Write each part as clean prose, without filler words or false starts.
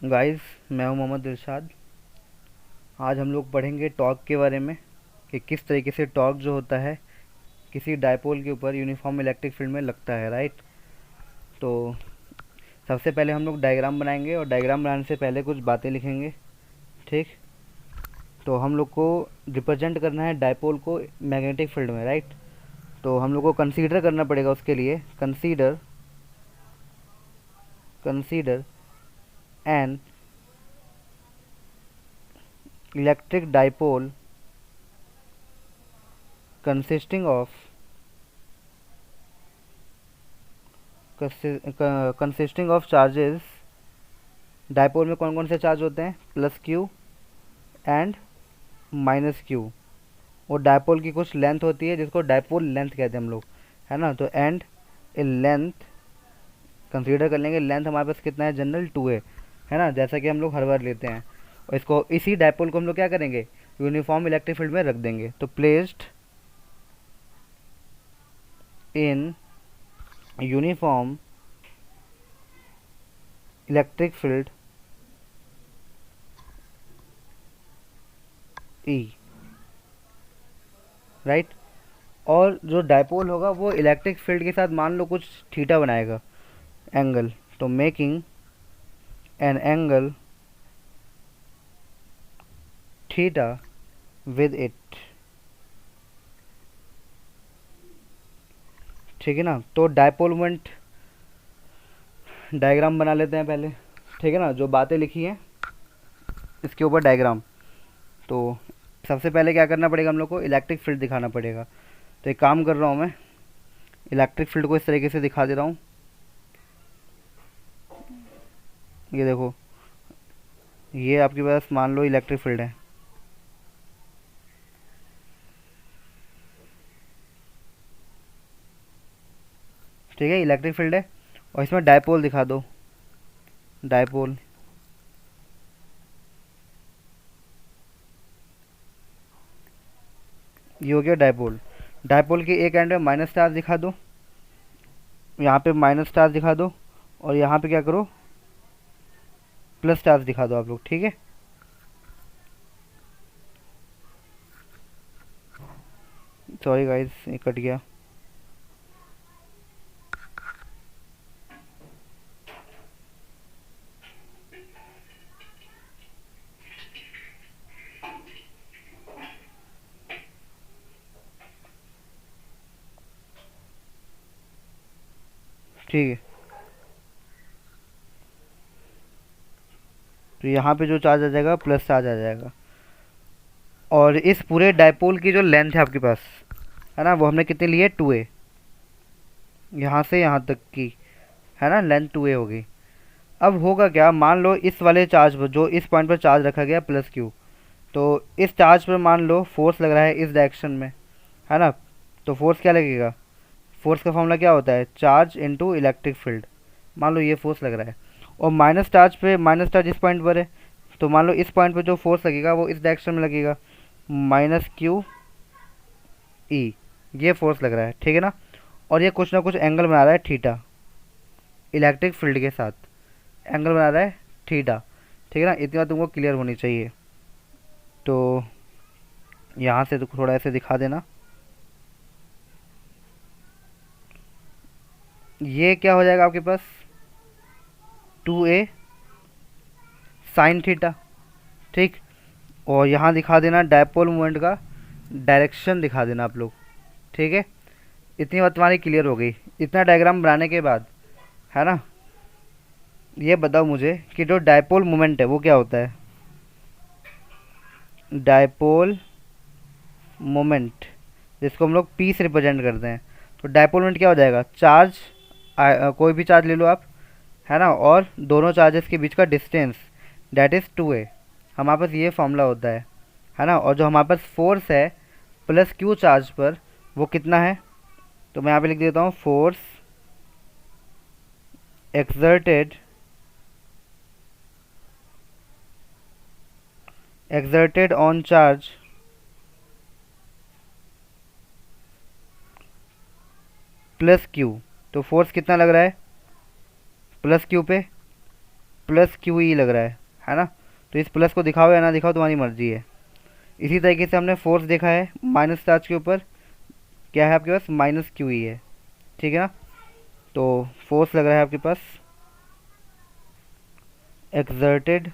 Guys, मैं हूं मोहम्मद इरशाद। आज हम लोग पढ़ेंगे टॉर्क के बारे में कि किस तरीके से टॉर्क जो होता है किसी डायपोल के ऊपर यूनिफॉर्म इलेक्ट्रिक फील्ड में लगता है, राइट। तो सबसे पहले हम लोग डायग्राम बनाएंगे और डायग्राम बनाने से पहले कुछ बातें लिखेंगे, ठीक। तो हम लोग को रिप्रेजेंट करना है डायपोल को मैग्नेटिक फील्ड में, राइट। तो हम लोग को कंसीडर करना पड़ेगा उसके लिए। Consider consider an electric dipole consisting of charges. Dipole में कौन कौन से चार्ज होते हैं? Plus Q and minus Q. और डायपोल की कुछ लेंथ होती है जिसको डायपोल लेंथ कहते हैं हम लोग, है ना। तो एंड ए लेंथ कंसीडर कर लेंगे। लेंथ हमारे पास कितना है? जनरल 2 है ना, जैसा कि हम लोग हर बार लेते हैं। और इसको इसी डायपोल को हम लोग क्या करेंगे? यूनिफॉर्म इलेक्ट्रिक फील्ड में रख देंगे। तो placed in uniform electric field E, right. और जो डायपोल होगा वो इलेक्ट्रिक फील्ड के साथ मान लो कुछ थीटा बनाएगा, एंगल। तो making an angle theta with it, ठीक है ना। तो डायपोल मोमेंट डायग्राम बना लेते हैं पहले, ठीक है ना। जो बातें लिखी हैं इसके ऊपर डायग्राम। तो सबसे पहले क्या करना पड़ेगा? हम लोग को इलेक्ट्रिक फील्ड दिखाना पड़ेगा। तो एक काम कर रहा हूँ मैं, इलेक्ट्रिक फील्ड को इस तरीके से दिखा दे रहा हूँ। ये देखो, ये आपके पास मान लो इलेक्ट्रिक फील्ड है, ठीक है, इलेक्ट्रिक फील्ड है। और इसमें डायपोल दिखा दो, डायपोल। ये हो गया डायपोल। डायपोल के एक एंड में माइनस चार्ज दिखा दो, यहाँ पे माइनस चार्ज दिखा दो, और यहाँ पे क्या करो? प्लस चार्ज दिखा दो आप लोग, ठीक है। सॉरी गाइस, ये कट गया। ठीक है, तो यहाँ पे जो चार्ज आ जाएगा प्लस चार्ज आ जाएगा। और इस पूरे डायपोल की जो लेंथ है आपके पास, है ना, वो हमने कितनी ली है? 2a। यहाँ से यहाँ तक की, है ना, लेंथ 2a होगी। अब होगा क्या? मान लो इस वाले चार्ज पर, जो इस पॉइंट पर चार्ज रखा गया प्लस क्यू, तो इस चार्ज पर मान लो फोर्स लग रहा है इस डायरेक्शन में, है ना। तो फोर्स क्या लगेगा? फोर्स का फॉर्मूला क्या होता है? Charge into electric field. मान लो ये फोर्स लग रहा है, और माइनस चार्ज पे, माइनस चार्ज इस पॉइंट पर है, तो मान लो इस पॉइंट पे जो फोर्स लगेगा वो इस डायरेक्शन में लगेगा, माइनस क्यू ई। ये फोर्स लग रहा है, ठीक है ना। और ये कुछ ना कुछ एंगल बना रहा है थीटा, इलेक्ट्रिक फील्ड के साथ एंगल बना रहा है थीटा, ठीक है ना। इतनी बात तुमको क्लियर होनी चाहिए। तो यहाँ से तो थोड़ा ऐसे दिखा देना। ये क्या हो जाएगा आपके पास? 2a साइन थीटा, ठीक। और यहाँ दिखा देना डायपोल मोमेंट का डायरेक्शन दिखा देना आप लोग, ठीक है। इतनी बात तुम्हारी क्लियर हो गई। इतना डायग्राम बनाने के बाद, है ना, ये बताओ मुझे कि जो डायपोल मोमेंट है वो क्या होता है? डायपोल मोमेंट, जिसको हम लोग पी से रिप्रेजेंट करते हैं। तो डायपोल मोमेंट क्या हो जाएगा? चार्ज, कोई भी चार्ज ले लो आप, है ना, और दोनों चार्जेस के बीच का डिस्टेंस, डेट इज़ 2a। हमारे पास ये फॉर्मूला होता है ना। और जो हमारे पास फोर्स है प्लस क्यू चार्ज पर, वो कितना है? तो मैं यहाँ पे लिख देता हूँ, force exerted on charge plus Q. तो फोर्स कितना लग रहा है प्लस क्यू पे? प्लस क्यू ई लग रहा है ना। तो इस प्लस को दिखाओ या ना दिखाओ तुम्हारी मर्जी है। इसी तरीके से हमने फोर्स देखा है माइनस चार्ज के ऊपर, क्या है आपके पास, माइनस क्यू ई है, ठीक है ना। तो फोर्स लग रहा है आपके पास exerted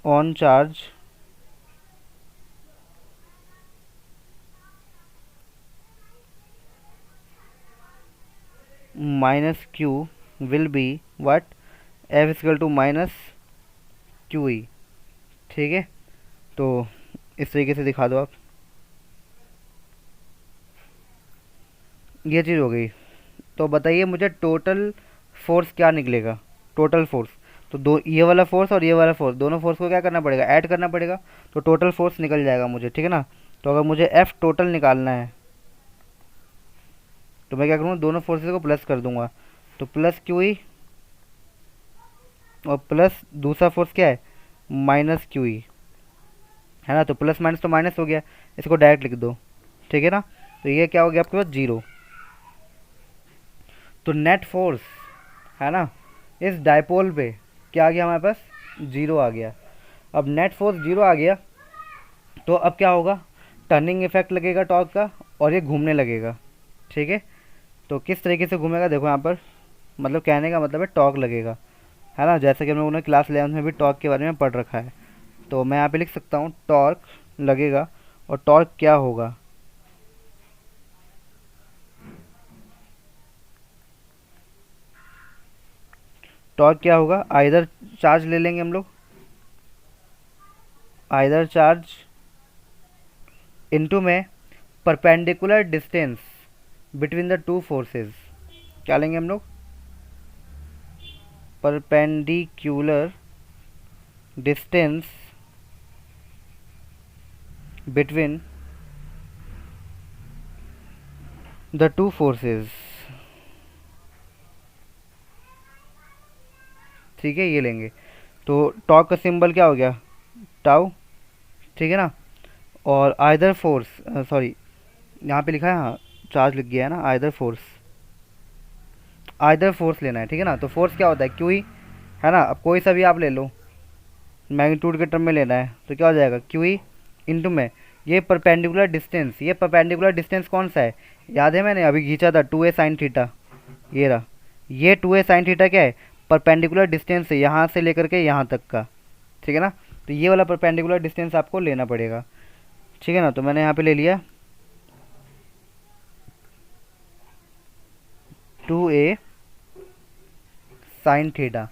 on charge minus Q will be what, F equal to minus Q E, ठीक है। तो इस तरीके से दिखा दो आप, ये चीज़ हो गई। तो बताइए मुझे टोटल फोर्स क्या निकलेगा, टोटल फोर्स। तो दो, ये वाला फोर्स और ये वाला फोर्स, दोनों फोर्स को क्या करना पड़ेगा, ऐड करना पड़ेगा, तो टोटल फोर्स निकल जाएगा मुझे, ठीक है ना। तो अगर मुझे एफ टोटल निकालना है तो मैं क्या करूँगा, दोनों फोर्सेस को प्लस कर दूंगा। तो प्लस क्यू ई और प्लस दूसरा फोर्स क्या है, माइनस क्यू ई, है ना। तो प्लस माइनस तो माइनस हो गया, इसको डायरेक्ट लिख दो, ठीक है ना। तो ये क्या हो गया आपके पास, जीरो। तो नेट फोर्स है ना इस डायपोल पे क्या आ गया हमारे पास, जीरो आ गया। अब नेट फोर्स जीरो आ गया तो अब क्या होगा, टर्निंग इफेक्ट लगेगा टॉर्क का और ये घूमने लगेगा, ठीक है। तो किस तरीके से घूमेगा देखो यहाँ पर, मतलब कहने का मतलब है टॉर्क लगेगा, है ना। जैसे कि हम लोगों ने क्लास 11 में भी टॉर्क के बारे में पढ़ रखा है। तो मैं यहाँ पे लिख सकता हूँ टॉर्क लगेगा, और टॉर्क क्या होगा, टॉर्क क्या होगा, आइदर चार्ज ले लेंगे हम लोग, आइदर चार्ज इनटू में perpendicular distance between the two forces, क्या लेंगे हम लोग, perpendicular distance between the two forces, ठीक है, ये लेंगे। तो टॉर्क का सिंबल क्या हो गया, टाउ, ठीक है ना। और आइदर फोर्स, सॉरी यहाँ पे लिखा है, हाँ चार्ज लिख गया है ना, आइदर फोर्स, आइदर फोर्स लेना है, ठीक है ना। तो फोर्स क्या होता है, क्यू ई, है ना। अब कोई सा भी आप ले लो, मैग्नीट्यूड के टर्म में लेना है तो क्या हो जाएगा, क्यू ई इंटू में ये परपेंडिकुलर डिस्टेंस, ये परपेंडिकुलर डिस्टेंस कौन सा है, याद है मैंने अभी खींचा था, 2a साइन थीटा, ये रहा, ये 2a साइन थीटा क्या है, परपेंडिकुलर डिस्टेंस है यहाँ से लेकर के यहाँ तक का, ठीक है ना। तो ये वाला परपेंडिकुलर डिस्टेंस आपको लेना पड़ेगा, ठीक है ना। तो मैंने यहाँ पे ले लिया 2a साइन थीटा,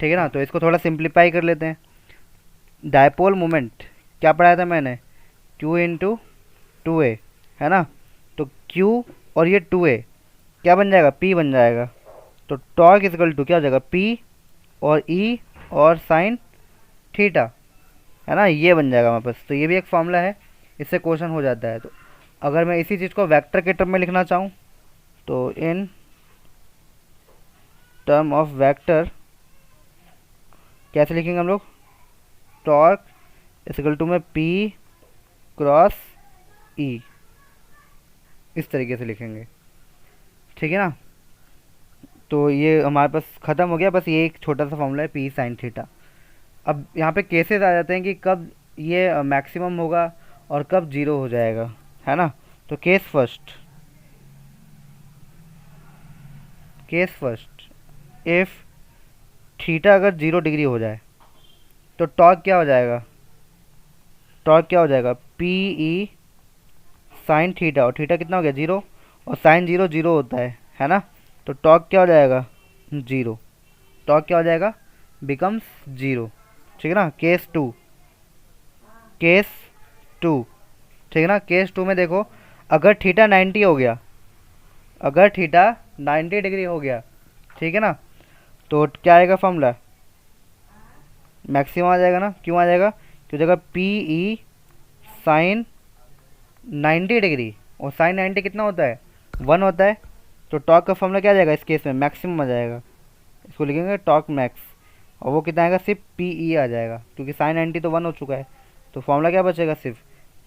ठीक है ना। तो इसको थोड़ा सिंप्लीफाई कर लेते हैं। डायपोल मोमेंट क्या पढ़ाया था मैंने, q इंटू 2a, है ना। तो q और ये 2a क्या बन जाएगा, p बन जाएगा। तो टॉर्क इजकल टू क्या हो जाएगा, p और e और साइन थीटा, है ना, ये बन जाएगा हमारे पास। तो ये भी एक फॉर्मूला है, इससे क्वेश्चन हो जाता है। तो अगर मैं इसी चीज़ को वेक्टर के टर्म में लिखना चाहूँ तो इन टर्म ऑफ वेक्टर कैसे लिखेंगे हम लोग, टॉर्क इक्वल टू में p क्रॉस e, इस तरीके से लिखेंगे, ठीक है ना। तो ये हमारे पास ख़त्म हो गया, बस ये एक छोटा सा फॉर्मूला है p साइन थीटा। अब यहाँ पे केसेस आ जाते हैं कि कब ये मैक्सिमम होगा और कब जीरो हो जाएगा, है ना। तो केस फर्स्ट इफ़ थीटा अगर 0 डिग्री हो जाए तो टॉर्क क्या हो जाएगा, टॉर्क क्या हो जाएगा, पी ई साइन थीटा, और थीटा कितना हो गया, 0, और साइन 0 0 होता है ना। तो टॉर्क क्या हो जाएगा, 0, टॉर्क क्या हो जाएगा, बिकम्स 0, ठीक है ना। केस टू, ठीक है ना। केस 2 में देखो, अगर थीटा 90 हो गया, अगर थीटा 90 डिग्री हो गया, ठीक है ना, तो क्या आएगा फॉर्मूला, मैक्सिमम आ जाएगा ना। क्यों आ जाएगा, क्यों जगह पी ई साइन 90 डिग्री, और साइन 90 कितना होता है, 1 होता है। तो टॉर्क का फॉर्मूला क्या आ जाएगा इस केस में, मैक्सिमम आ जाएगा, इसको लिखेंगे टॉर्क मैक्स, और वो कितना आएगा, सिर्फ पी ई आ जाएगा, क्योंकि साइन 90 तो 1 हो चुका है। तो फॉर्मूला क्या बचेगा, सिर्फ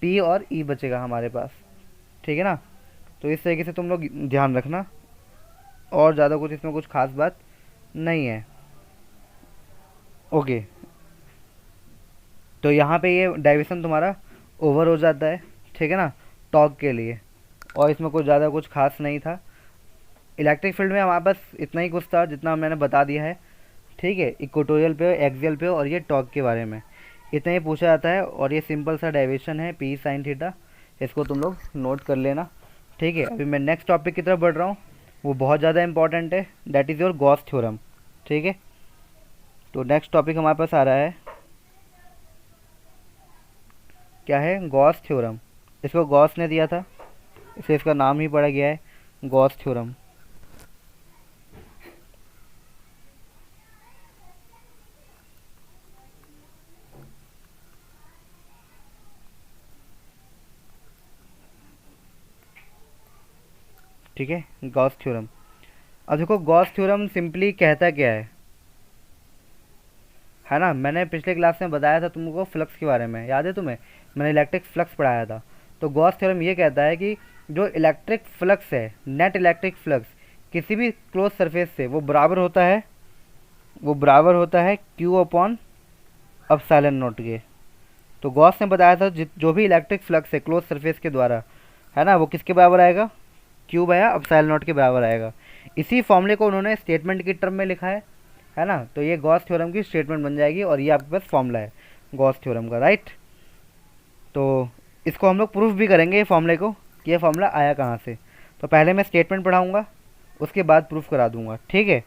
पी और ई बचेगा हमारे पास, ठीक है ना। तो इस तरीके से तुम लोग ध्यान रखना। और ज़्यादा कुछ इसमें कुछ खास बात नहीं है। ओके, तो यहाँ पे ये डाइविएशन तुम्हारा ओवर हो जाता है, ठीक है ना, टॉर्क के लिए। और इसमें कुछ ज़्यादा कुछ खास नहीं था। इलेक्ट्रिक फील्ड में हमारे पास इतना ही कुछ था जितना मैंने बता दिया है, ठीक है, इक्वेटोरियल पे, एक्सियल पे और ये टॉर्क के बारे में इतना ही पूछा जाता है। और ये सिंपल सा डेरिवेशन है पी साइन थीटा, इसको तुम लोग नोट कर लेना, ठीक है। अभी मैं नेक्स्ट टॉपिक की तरफ बढ़ रहा हूँ, वो बहुत ज़्यादा इंपॉर्टेंट है, that is your Gauss theorem, ठीक है। तो नेक्स्ट टॉपिक हमारे पास आ रहा है, क्या है, गॉस थ्योरम। इसको गॉस ने दिया था, इसलिए इसका नाम ही पड़ा गया है गॉस थ्योरम। ठीक है, गॉस थ्योरम। अब देखो गॉस थ्योरम सिंपली कहता क्या है ना, मैंने पिछले क्लास में बताया था तुमको फ्लक्स के बारे में, याद है तुम्हें, मैंने इलेक्ट्रिक फ्लक्स पढ़ाया था। तो गॉस थ्योरम ये कहता है कि जो इलेक्ट्रिक फ्लक्स है, नेट इलेक्ट्रिक फ्लक्स किसी भी क्लोज सरफेस से, वो बराबर होता है, वो बराबर होता है क्यू अपॉन एप्सिलॉन नॉट के। तो गॉस ने बताया था जो भी इलेक्ट्रिक फ्लक्स है क्लोज सरफेस के द्वारा, है ना, वो किसके बराबर आएगा, क्यू बाया एप्सिलॉन नॉट के बराबर आएगा। इसी फॉर्मूले को उन्होंने स्टेटमेंट की टर्म में लिखा है ना। तो ये गॉस थ्योरम की स्टेटमेंट बन जाएगी और ये आपके पास फॉर्मूला है गॉस थ्योरम का, राइट। तो इसको हम लोग प्रूफ भी करेंगे ये फॉर्मूले को, कि ये फॉर्मूला आया कहाँ से। तो पहले मैं स्टेटमेंट पढ़ाऊँगा, उसके बाद प्रूफ करा दूंगा, ठीक है।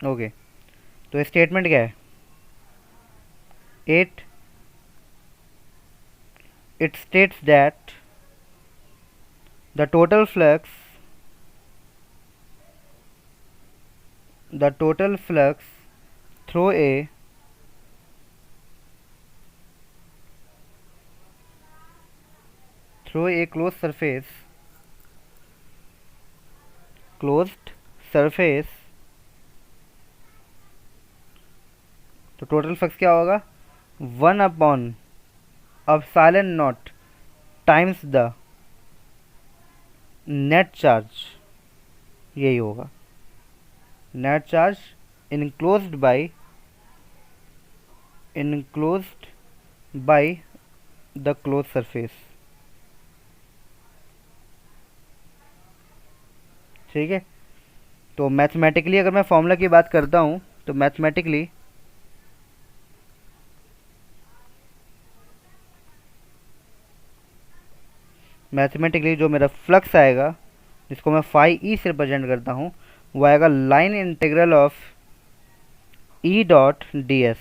ओके, तो स्टेटमेंट क्या है, it it states that the total flux through a closed surface, तो टोटल फ्लक्स क्या होगा, 1 upon epsilon not times the net charge, यही होगा net charge enclosed by the close surface, ठीक है। तो मैथमेटिकली अगर मैं फॉर्मूला की बात करता हूँ, तो मैथमेटिकली जो मेरा फ्लक्स आएगा, जिसको मैं फाई ई से रिप्रेजेंट करता हूँ, वो आएगा line integral of E dot D S.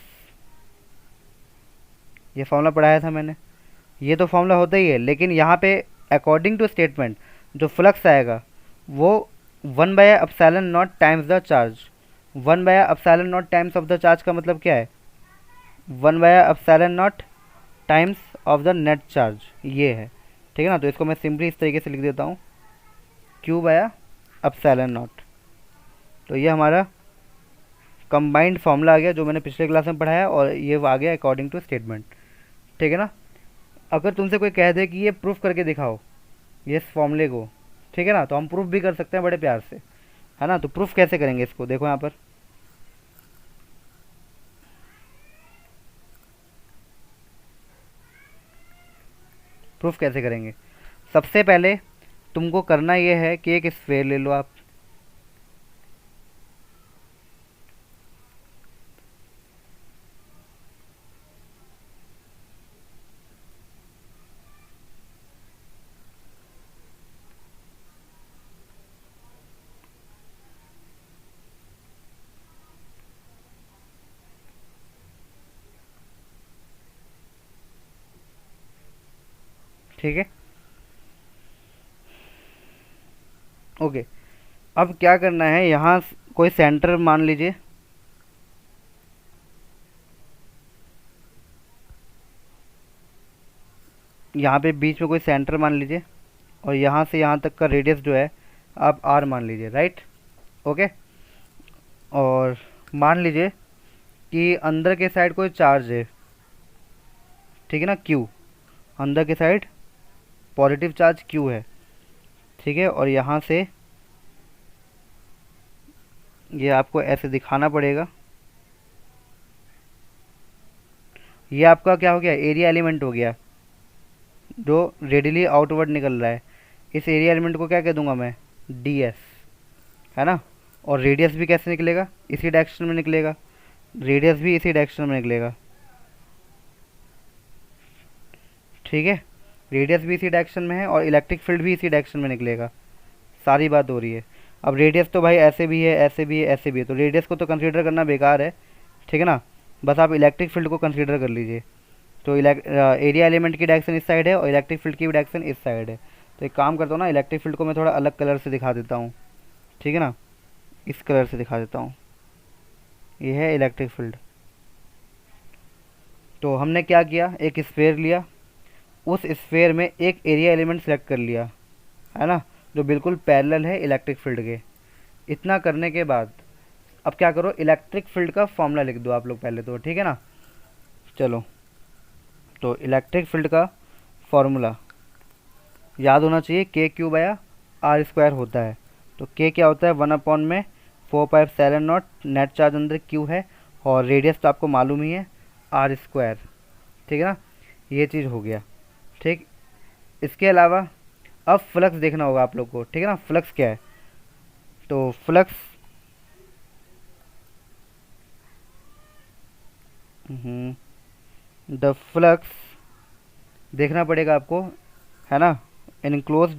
ये फॉर्मूला पढ़ाया था मैंने, ये तो फॉर्मूला होता ही है, लेकिन यहाँ पे अकॉर्डिंग टू स्टेटमेंट जो फ्लक्स आएगा वो 1 by epsilon not times the charge. 1 by epsilon not times of the charge का मतलब क्या है, 1 by epsilon not times of the net charge, ये है, ठीक है ना। तो इसको मैं सिंपली इस तरीके से लिख देता हूँ, क्यू बाया एप्सिलॉन नॉट। तो ये हमारा कंबाइंड फार्मूला आ गया जो मैंने पिछले क्लास में पढ़ाया, और ये आ गया अकॉर्डिंग टू स्टेटमेंट, ठीक है ना। अगर तुमसे कोई कह दे कि ये प्रूफ करके दिखाओ ये इस फॉर्मूले को, ठीक है ना, तो हम प्रूफ भी कर सकते हैं बड़े प्यार से, है ना। तो प्रूफ कैसे करेंगे इसको, देखो यहाँ पर, प्रूफ कैसे करेंगे। सबसे पहले तुमको करना ये है कि एक स्फेयर ले लो आप, ठीक है। ओके, अब क्या करना है, यहाँ कोई सेंटर मान लीजिए, यहाँ पे बीच में कोई सेंटर मान लीजिए, और यहाँ से यहाँ तक का रेडियस जो है आप आर मान लीजिए, राइट। ओके, और मान लीजिए कि अंदर के साइड कोई चार्ज है, ठीक है ना, क्यू, अंदर के साइड पॉजिटिव चार्ज क्यू है, ठीक है। और यहाँ से ये आपको ऐसे दिखाना पड़ेगा, ये आपका क्या हो गया, एरिया एलिमेंट हो गया जो रेडियली आउटवर्ड निकल रहा है। इस एरिया एलिमेंट को क्या कह दूंगा मैं, डी एस, है ना। और रेडियस भी कैसे निकलेगा, इसी डायरेक्शन में निकलेगा, रेडियस भी इसी डायरेक्शन में निकलेगा, ठीक है। रेडियस भी इसी डायरेक्शन में है और इलेक्ट्रिक फील्ड भी इसी डायरेक्शन में निकलेगा, सारी बात हो रही है। अब रेडियस तो भाई ऐसे भी है, ऐसे भी है, ऐसे भी है, तो रेडियस को तो कंसीडर करना बेकार है, ठीक है ना। बस आप इलेक्ट्रिक फील्ड को कंसीडर कर लीजिए। तो एरिया एलिमेंट की डायरेक्शन इस साइड है और इलेक्ट्रिक फील्ड की भी डायरेक्शन इस साइड है। तो एक काम करता हूँ ना, इलेक्ट्रिक फील्ड को मैं थोड़ा अलग कलर से दिखा देता हूँ, ठीक है ना, इस कलर से दिखा देता हूँ। ये है इलेक्ट्रिक फील्ड। तो हमने क्या किया, एक स्फेयर लिया, उस स्फेयर में एक एरिया एलिमेंट सेलेक्ट कर लिया, है ना, जो बिल्कुल पैरेलल है इलेक्ट्रिक फील्ड के। इतना करने के बाद अब क्या करो, इलेक्ट्रिक फील्ड का फॉर्मूला लिख दो आप लोग पहले तो, ठीक है ना। चलो, तो इलेक्ट्रिक फील्ड का फॉर्मूला याद होना चाहिए, के क्यू बाया आर स्क्वायर होता है। तो के क्या होता है, 1 में 4πε0, नेट चार्ज अंदर क्यू है और रेडियस तो आपको मालूम ही है, आर स्क्वायर, ठीक है ना। ये चीज़ हो गया, ठीक। इसके अलावा अब फ्लक्स देखना होगा आप लोग को, ठीक है ना। फ्लक्स क्या है, तो फ्लक्स द फ्लक्स देखना पड़ेगा आपको, है ना, enclosed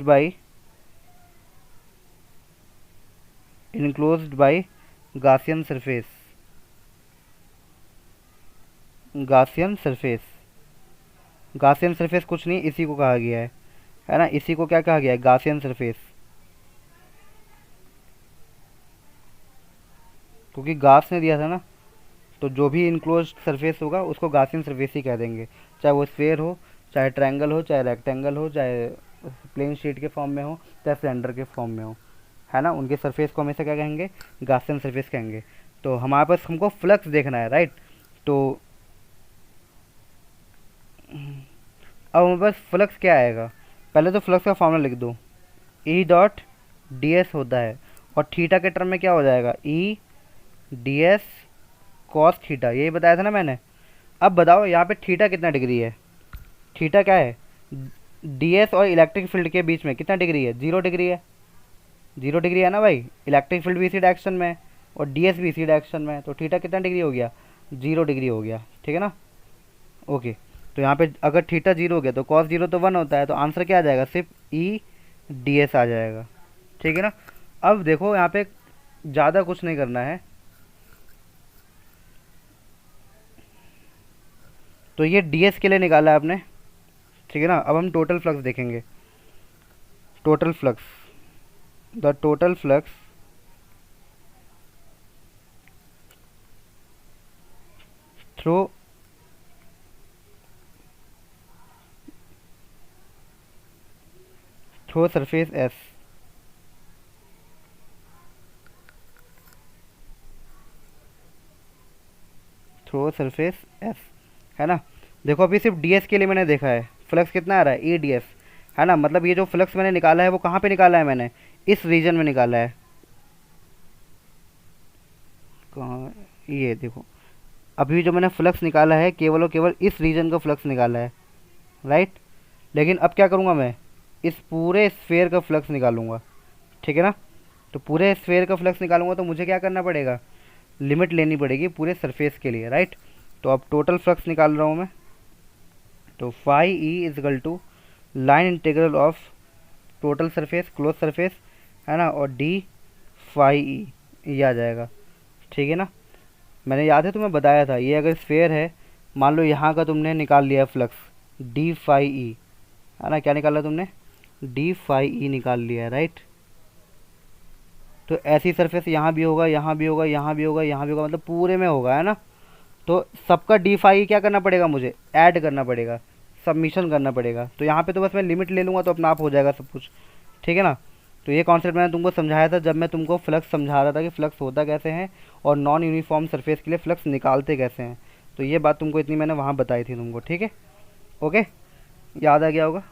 by Gaussian surface, Gaussian surface, Gaussian surface कुछ नहीं, इसी को कहा गया है ना, इसी को क्या कहा गया है, Gaussian surface। क्योंकि गास ने दिया था ना, तो जो भी इनक्लोज सरफेस होगा उसको गासियन सरफेस ही कह देंगे, चाहे वो स्फेयर हो, चाहे ट्रायंगल हो, चाहे रेक्टेंगल हो, चाहे प्लेन शीट के फॉर्म में हो, चाहे सिलेंडर के फॉर्म में हो, है ना। उनके सरफेस को हमेशा क्या कहेंगे, गासियन सरफेस कहेंगे। तो हमारे पास हमको फ्लक्स देखना है, राइट। तो अब हमारे पास फ्लक्स क्या आएगा, पहले तो फ्लक्स का फॉर्मूला लिख दो, ई डॉट डी एस होता है, और थीटा के टर्म में क्या हो जाएगा, E D S cos theta, यही बताया था ना मैंने। अब बताओ यहाँ पे थीटा कितना डिग्री है, थीटा क्या है, डी एस और इलेक्ट्रिक फील्ड के बीच में कितना डिग्री है, 0 डिग्री है, 0 डिग्री है ना भाई। इलेक्ट्रिक फील्ड भी इसी डायरेक्शन में है और डी एस भी इसी डायरेक्शन में है, तो थीटा कितना डिग्री हो गया, 0 डिग्री हो गया, ठीक है ना। ओके, तो यहाँ पे अगर थीटा 0 हो गया तो कॉस 0 तो 1 होता है, तो आंसर क्या आ जाएगा, सिर्फ ई डी एस आ जाएगा, ठीक है ना। अब देखो यहाँ पे ज़्यादा कुछ नहीं करना है, तो ये डी एस के लिए निकाला है आपने, ठीक है ना। अब हम टोटल फ्लक्स देखेंगे, total flux, the total flux through surface S, through surface S, है ना। देखो अभी सिर्फ डी एस के लिए मैंने देखा है, फ्लक्स कितना आ रहा है, ई डी एस, है ना। मतलब ये जो फ्लक्स मैंने निकाला है वो कहाँ पे निकाला है मैंने, इस रीजन में निकाला है, कहाँ, ये देखो अभी जो मैंने फ्लक्स निकाला है केवल और केवल इस रीजन का फ्लक्स निकाला है, राइट। लेकिन अब क्या करूँगा मैं, इस पूरे स्फेयर का फ्लक्स निकालूंगा, ठीक है ना। तो पूरे स्फेयर का फ्लक्स निकालूंगा तो मुझे क्या करना पड़ेगा, लिमिट लेनी पड़ेगी पूरे सरफेस के लिए, राइट। तो अब टोटल फ्लक्स निकाल रहा हूँ मैं, तो phi E is equal to line integral of total surface close surface, है ना, और डी फाई ई, ये आ जाएगा, ठीक है ना। मैंने याद है तुम्हें बताया था, ये अगर स्फेयर है, मान लो यहाँ का तुमने निकाल लिया फ्लक्स डी फाई ई, है ना, क्या निकाला तुमने, डी फाई ई निकाल लिया है, राइट। तो ऐसी सरफेस यहाँ भी होगा, यहाँ भी होगा, यहाँ भी होगा, यहाँ भी होगा, मतलब पूरे में होगा, है ना। तो सबका डी फाई क्या करना पड़ेगा, मुझे ऐड करना पड़ेगा, सबमिशन करना पड़ेगा। तो यहाँ पे तो बस मैं लिमिट ले लूँगा तो अपना आप हो जाएगा सब कुछ, ठीक है ना। तो ये कॉन्सेप्ट मैंने तुमको समझाया था जब मैं तुमको फ्लक्स समझा रहा था कि फ्लक्स होता कैसे हैं और नॉन यूनिफॉर्म सरफेस के लिए फ्लक्स निकालते कैसे हैं। तो ये बात तुमको इतनी मैंने वहाँ बताई थी तुमको, ठीक है। ओके, याद आ गया होगा,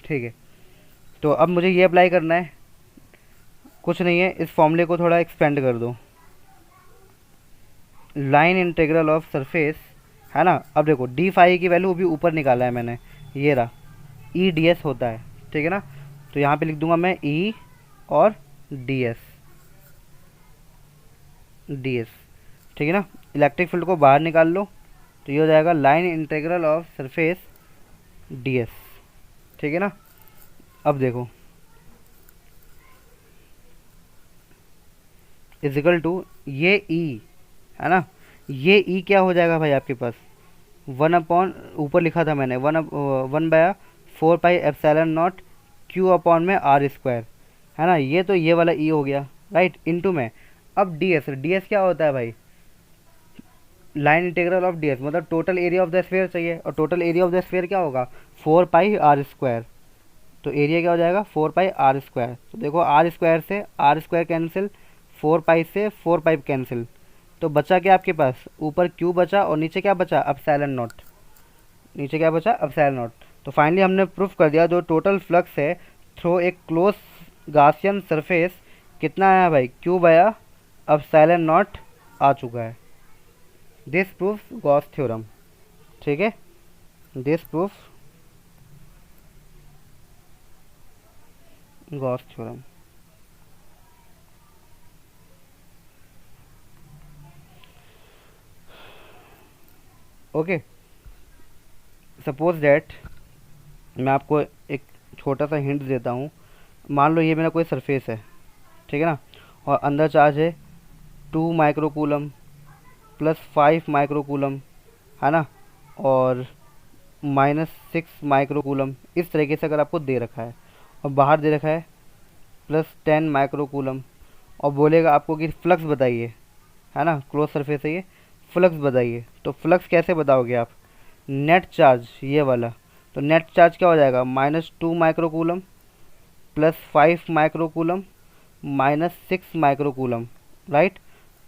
ठीक है। तो अब मुझे ये अप्लाई करना है, कुछ नहीं है, इस फॉर्मूले को थोड़ा एक्सपेंड कर दो। लाइन इंटीग्रल ऑफ सरफेस, है ना। अब देखो डी फाई की वैल्यू भी ऊपर निकाला है मैंने, ये रहा, ई डी एस होता है, ठीक है ना। तो यहाँ पे लिख दूंगा मैं ई और डी एस, डी एस, ठीक है ना। इलेक्ट्रिक फील्ड को बाहर निकाल लो, तो ये हो जाएगा line integral of surface D S, ठीक है ना। अब देखो इजिकल टू ये ई, है ना, ये ई क्या हो जाएगा भाई आपके पास, 1 अपॉन, ऊपर लिखा था मैंने 1/4 pi epsilon not Q upon में आर स्क्वायर, है ना। ये तो ये वाला ई हो गया, राइट, इनटू में। अब डी एस, डी एस क्या होता है भाई, line integral of D S, मतलब total area of the sphere चाहिए, और total area of the sphere क्या होगा, 4 पाई आर स्क्वायर। तो एरिया क्या हो जाएगा, 4 पाई आर स्क्वायर। तो देखो आर स्क्वायर से आर स्क्वायर कैंसिल, 4 पाई से 4 पाई कैंसिल, तो बचा क्या आपके पास, ऊपर क्यू बचा और नीचे क्या बचा, एप्सिलॉन नॉट, नीचे क्या बचा, एप्सिलॉन नॉट। तो फाइनली हमने प्रूफ कर दिया जो टोटल फ्लक्स है थ्रू एक क्लोज गासियन सरफेस कितना आया भाई, क्यू बाया एप्सिलॉन नॉट आ चुका है। दिस प्रूफ गॉस थ्योरम, ठीक है, this proof Gauss theorem. Okay, suppose that मैं आपको एक छोटा सा हिंट देता हूँ। मान लो ये मेरा कोई सरफेस है, ठीक है ना, और अंदर चार्ज है 2 माइक्रोकूलम प्लस 5 माइक्रोकूलम, है ना, और -6 माइक्रोकूलम, इस तरीके से अगर आपको दे रखा है, और बाहर दे रखा है +10 माइक्रोकूलम, और बोलेगा आपको कि फ्लक्स बताइए, है ना, क्लोज सरफेस है ये, फ्लक्स बताइए। तो फ्लक्स कैसे बताओगे आप, नेट चार्ज ये वाला, तो नेट चार्ज क्या हो जाएगा, -2 microcoulomb +5 microcoulomb -6 microcoulomb, right,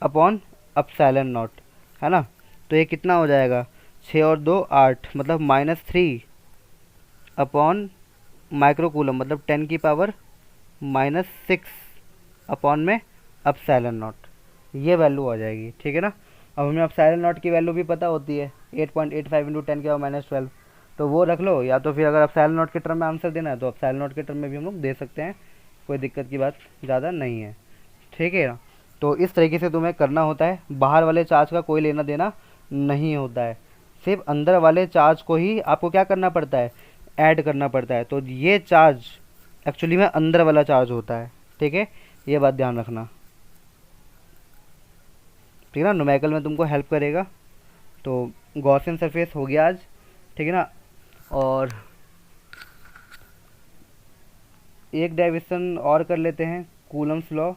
upon epsilon not, है ना। तो ये कितना हो जाएगा, 6 और 2 8, मतलब -3 अपॉन माइक्रोकूलम, मतलब 10⁻⁻6 अपॉन में एप्सिलॉन नॉट, ये वैल्यू आ जाएगी, ठीक है ना। अब हमें एप्सिलॉन नॉट की वैल्यू भी पता होती है 8.85 × 10⁻12, तो वो रख लो, या तो फिर अगर एप्सिलॉन नॉट के टर्म में आंसर देना है तो एप्सिलॉन नॉट के टर्म में भी हम लोग दे सकते हैं, कोई दिक्कत की बात ज़्यादा नहीं है, ठीक है ना। तो इस तरीके से तुम्हें करना होता है, बाहर वाले चार्ज का कोई लेना देना नहीं होता है, सिर्फ अंदर वाले चार्ज को ही आपको क्या करना पड़ता है, ऐड करना पड़ता है। तो ये चार्ज एक्चुअली में अंदर वाला चार्ज होता है, ठीक है, ये बात ध्यान रखना, ठीक है ना, न्यूमेरिकल में तुमको हेल्प करेगा। तो गॉसियन सरफेस हो गया आज, ठीक है ना। और एक डेरिवेशन और कर लेते हैं, Coulomb's law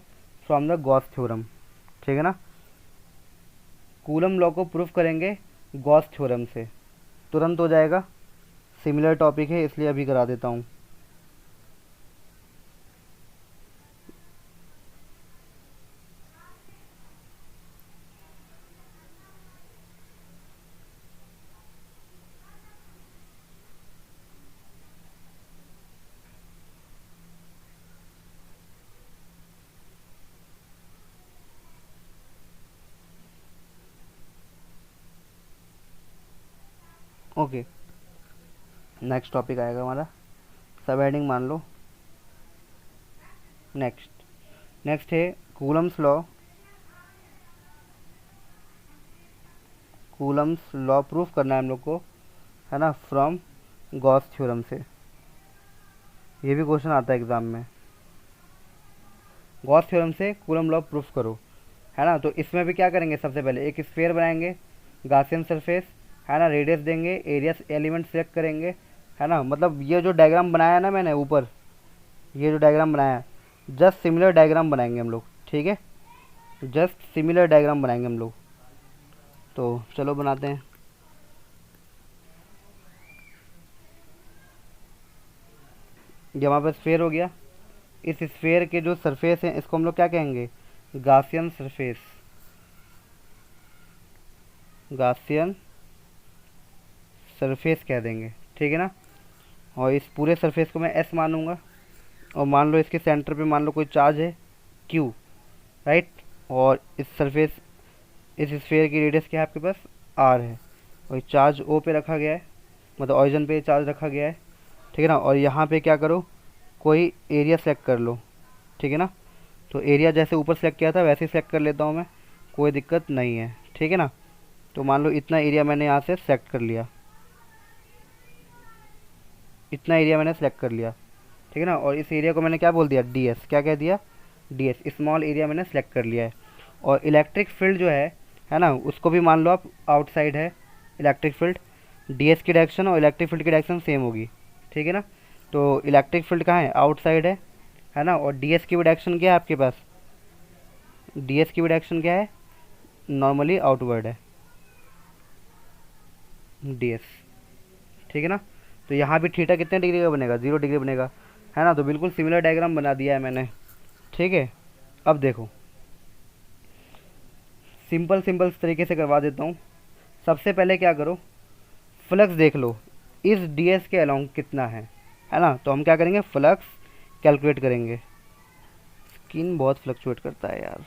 from the Gauss theorem, ठीक है ना। कूलम लॉ को प्रूफ करेंगे गॉस थ्योरम से, तुरंत हो जाएगा, सिमिलर टॉपिक है इसलिए अभी करा देता हूँ। ओके, नेक्स्ट टॉपिक आएगा हमारा सब हेडिंग मान लो, नेक्स्ट है Coulomb's law, Coulomb's law proof करना है हम लोग को, है ना, फ्रॉम गॉस थ्योरम से। ये भी क्वेश्चन आता है एग्ज़ाम में, गॉस थ्योरम से कूलम लॉ प्रूफ करो, है ना। तो इसमें भी क्या करेंगे, सबसे पहले एक स्फीयर बनाएंगे, गासियन सरफेस, है ना, रेडियस देंगे, एरिया एलिमेंट सेलेक्ट करेंगे, है ना। मतलब ये जो डायग्राम बनाया ना मैंने ऊपर, ये जो डायग्राम बनाया, जस्ट सिमिलर डायग्राम बनाएंगे हम लोग, ठीक है, जस्ट सिमिलर डायग्राम बनाएंगे हम लोग। तो चलो बनाते हैं। ये हमारे पास स्फीयर हो गया, इस स्फेयर के जो सरफेस हैं इसको हम लोग क्या कहेंगे, गासियन सरफेस, गासियन सरफेस कह देंगे, ठीक है ना। और इस पूरे सरफेस को मैं एस मानूंगा, और मान लो इसके सेंटर पे मान लो कोई चार्ज है क्यू, राइट। और इस सरफेस, इस स्फेयर की रेडियस क्या है आपके पास, आर है, और चार्ज ओ पे रखा गया है, मतलब ऑरिजिन पे चार्ज रखा गया है, ठीक है ना। और यहाँ पे क्या करो, कोई एरिया सेलेक्ट कर लो, ठीक है ना। तो एरिया जैसे ऊपर सेलेक्ट किया था वैसे ही सेलेक्ट कर लेता हूँ मैं, कोई दिक्कत नहीं है, ठीक है ना। तो मान लो इतना एरिया मैंने यहाँ से सेलेक्ट कर लिया, इतना एरिया मैंने सेलेक्ट कर लिया, ठीक है ना। और इस एरिया को मैंने क्या बोल दिया, डी एस, क्या कह दिया, डी एस, स्मॉल एरिया मैंने सेलेक्ट कर लिया है। और इलेक्ट्रिक फील्ड जो है ना, उसको भी मान लो आप आउटसाइड है इलेक्ट्रिक फील्ड, डी एस की डायरेक्शन और इलेक्ट्रिक फील्ड की डायरेक्शन सेम होगी, ठीक है ना। तो इलेक्ट्रिक फील्ड कहाँ है, आउटसाइड है ना। और डी एस की भी डायरेक्शन क्या है आपके पास, डी एस की भी डायरेक्शन क्या है, नॉर्मली आउटवर्ड है डी एस, ठीक है ना। तो यहाँ भी थीटा कितने डिग्री का बनेगा, 0 डिग्री बनेगा, है ना। तो बिल्कुल सिमिलर डायग्राम बना दिया है मैंने, ठीक है। अब देखो सिंपल सिंपल तरीके से करवा देता हूँ। सबसे पहले क्या करो, फ्लक्स देख लो इस डी एस के अलोंग कितना है ना। तो हम क्या करेंगे, फ्लक्स कैलकुलेट करेंगे। स्किन बहुत फ्लक्चुएट करता है यार,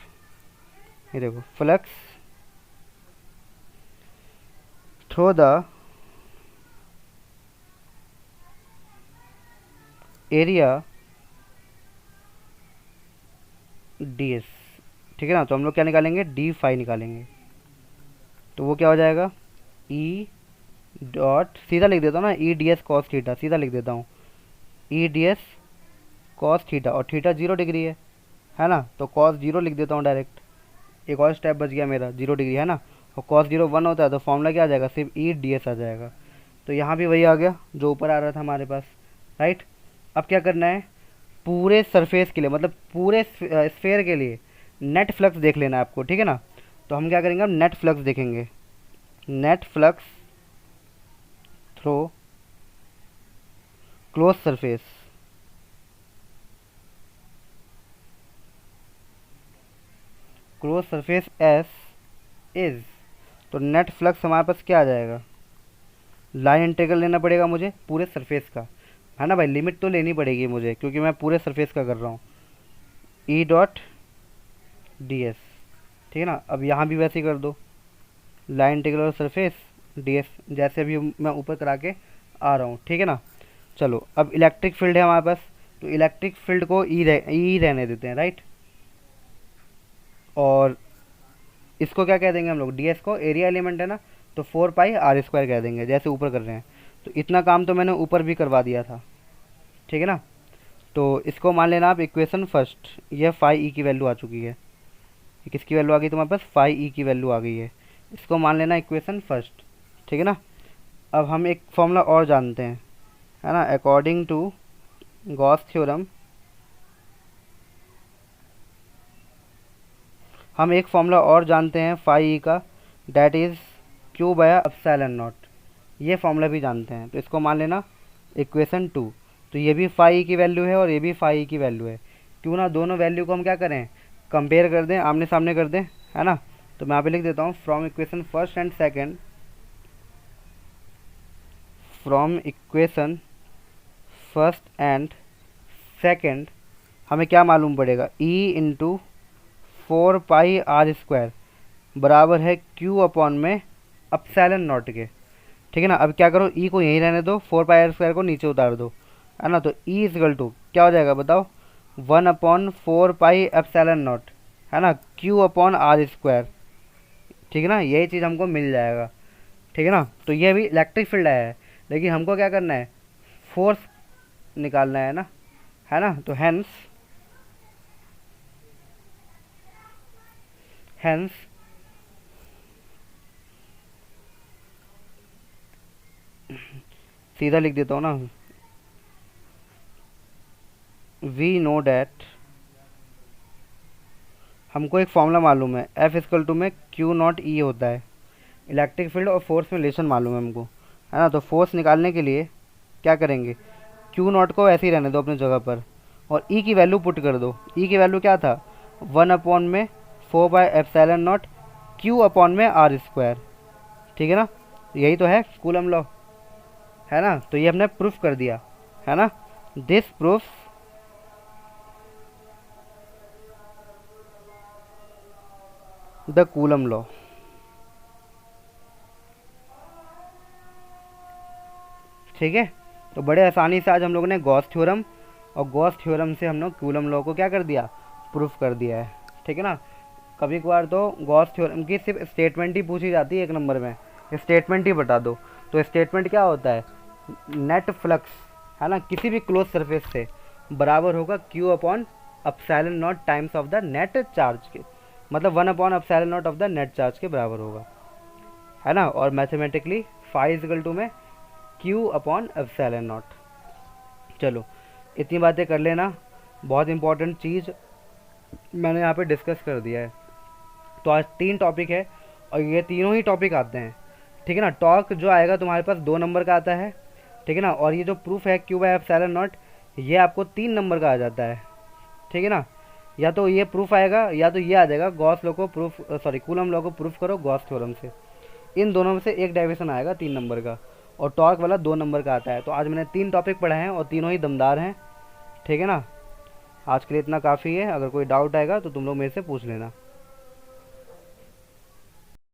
ये देखो, flux through the area D S, ठीक है ना। तो हम लोग क्या निकालेंगे, डी फाई निकालेंगे। तो वो क्या हो जाएगा, ई डॉट, सीधा लिख देता हूँ ना, E D S cos theta, सीधा लिख देता हूँ, E D S cos theta, और थीटा 0 डिग्री है ना। तो कॉस 0 लिख देता हूँ डायरेक्ट, एक और स्टेप बच गया मेरा, 0 डिग्री है ना। और कॉस 0 1 होता है, तो फॉर्मूला क्या आ जाएगा, सिर्फ ई डी एस आ जाएगा। तो यहाँ भी वही आ गया जो ऊपर आ रहा था हमारे पास, राइट। अब क्या करना है, पूरे सरफेस के लिए, मतलब पूरे स्फेयर के लिए नेट फ्लक्स देख लेना है आपको, ठीक है ना। तो हम क्या करेंगे, हम नेट फ्लक्स देखेंगे, net flux through close surface, close surface S is, तो नेट फ्लक्स हमारे पास क्या आ जाएगा, लाइन इंटीग्रल लेना पड़ेगा मुझे पूरे सरफेस का, है ना भाई। लिमिट तो लेनी पड़ेगी मुझे क्योंकि मैं पूरे सरफेस का कर रहा हूँ, ई डॉट डी एस, ठीक है ना। अब यहाँ भी वैसे ही कर दो, line integral surface D S, जैसे अभी मैं ऊपर करा के आ रहा हूँ, ठीक है ना। चलो अब इलेक्ट्रिक फील्ड है हमारे पास, तो इलेक्ट्रिक फील्ड को ई रहने देते हैं, राइट। और इसको क्या कह देंगे हम लोग, डी एस को एरिया एलिमेंट है ना, तो 4 पाई आर स्क्वायर कह देंगे, जैसे ऊपर कर रहे हैं। तो इतना काम तो मैंने ऊपर भी करवा दिया था, ठीक है ना। तो इसको मान लेना आप इक्वेशन फर्स्ट, यह फाई ई की वैल्यू आ चुकी है, ये किसकी वैल्यू आ गई तुम्हारे पास, फाई ई की वैल्यू आ गई है, इसको मान लेना इक्वेशन फर्स्ट, ठीक है ना। अब हम एक फॉर्मूला और जानते हैं, है ना, अकॉर्डिंग टू गॉस थ्योरम हम एक फॉर्मूला और जानते हैं फाई ई का, that is Q by epsilon not, ये फॉर्मूला भी जानते हैं। तो इसको मान लेना इक्वेशन 2। तो ये भी फाई ई की वैल्यू है और ये भी फाई ई की वैल्यू है, क्यों ना दोनों वैल्यू को हम क्या करें, कंपेयर कर दें, आमने सामने कर दें, है ना। तो मैं यहाँ पे लिख देता हूँ, from equation first and second, from equation first and second हमें क्या मालूम पड़ेगा, E into 4 pi are square बराबर है क्यू अपॉन में एप्सिलॉन नॉट के, ठीक है ना। अब क्या करो, ई को यहीं रहने दो, 4 पाई आर स्क्वायर को नीचे उतार दो, है ना। तो ई इजकल टू क्या हो जाएगा बताओ, 1/4 पाई एप्सिलॉन नॉट, है ना, क्यू अपॉन आर स्क्वायर, ठीक है ना। यही चीज़ हमको मिल जाएगा, ठीक है ना। तो ये भी इलेक्ट्रिक फील्ड है, लेकिन हमको क्या करना है, फोर्स निकालना है ना, है ना। तो हेंस सीधा लिख देता हूँ ना, वी नो डैट, हमको एक फॉर्मूला मालूम है, एफ इक्वल टू में क्यू नॉट ई होता है, इलेक्ट्रिक फील्ड और फोर्स में रिलेशन मालूम है हमको, है ना। तो फोर्स निकालने के लिए क्या करेंगे, क्यू नॉट को ऐसे ही रहने दो अपनी जगह पर, और ई की वैल्यू पुट कर दो। ई की वैल्यू क्या था, 1 में 4/ε0 Q/r²। ठीक है ना, यही तो है कूलम लॉ, है ना। तो ये हमने प्रूफ कर दिया, है ना। This proof the coulomb law. ठीक है, तो बड़े आसानी से आज हम लोगों ने गॉस थ्योरम और गॉस थ्योरम से हम लोग कूलम लॉ को क्या कर दिया, प्रूफ कर दिया है। ठीक है ना, कभी कभार तो गॉस थ्योरम की सिर्फ स्टेटमेंट ही पूछी जाती है 1 नंबर में, स्टेटमेंट ही बता दो। तो स्टेटमेंट क्या होता है, नेट फ्लक्स, है ना, किसी भी क्लोज सरफेस से बराबर होगा Q/ε0 times of the net charge के, मतलब 1/ε0 ऑफ द नेट चार्ज के बराबर होगा, है ना। और मैथमेटिकली फाई इजिकल टू में Q/ε0। चलो इतनी बातें कर लेना, बहुत इंपॉर्टेंट चीज़ मैंने यहाँ पे डिस्कस कर दिया है। तो आज 3 टॉपिक है और ये तीनों ही टॉपिक आते हैं। ठीक है ना, टॉक जो आएगा तुम्हारे पास 2 नंबर का आता है। ठीक है ना, और ये जो प्रूफ है Q/ε0 ये आपको 3 नंबर का आ जाता है। ठीक है ना, या तो ये प्रूफ आएगा या तो ये आ जाएगा गॉस लॉ को प्रूफ, सॉरी कूलम लॉ को प्रूफ करो गॉस थ्योरम से। इन दोनों में से एक डेरिवेशन आएगा 3 नंबर का, और टॉर्क वाला 2 नंबर का आता है। तो आज मैंने 3 टॉपिक पढ़े हैं और तीनों ही दमदार हैं। ठीक है ना, आज के लिए इतना काफ़ी है। अगर कोई डाउट आएगा तो तुम लोग मेरे से पूछ लेना।